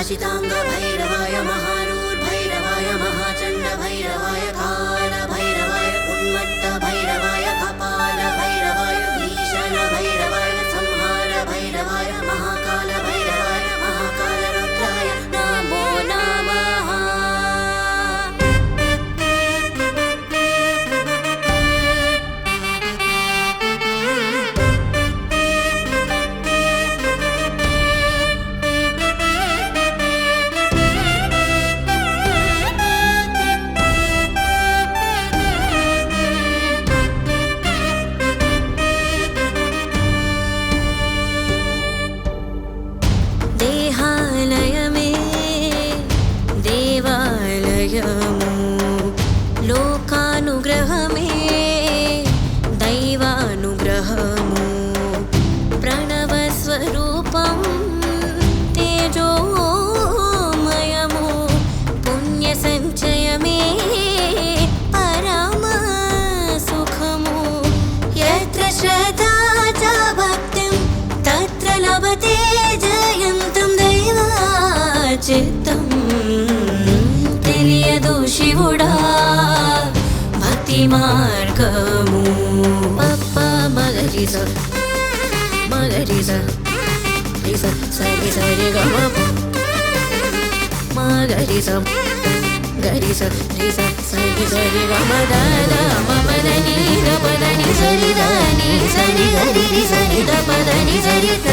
अजितांग भैरवाय महारूर्भैरवाय महाचंड भैरवाय काल भैरवाय उन्मत्त भैरवाय कपाल भैरवाय भीषण भैरवाय संहार भैरवाय महाकाल भैरवाय महाकाल रुद्राय नमो नमः। लोकानुग्रहमे दैवानुग्रहमु प्रणवस्वरूपं तेजोमयमु पुण्यसञ्चयमे परमसुखमु यत्र श्रद्धा च भक्तिं तत्र लभते जयन्तं दैवाचित्तं తెలియదు శివుడా భక్తి మార్గము పప్ప మగరిస మగరిస రిస సరి సరి గమ మగరిస గరిస రిస సరి సరి గమ దద మమదని గపదని సరి దని సరి గరి సరి ద పదని సరి ద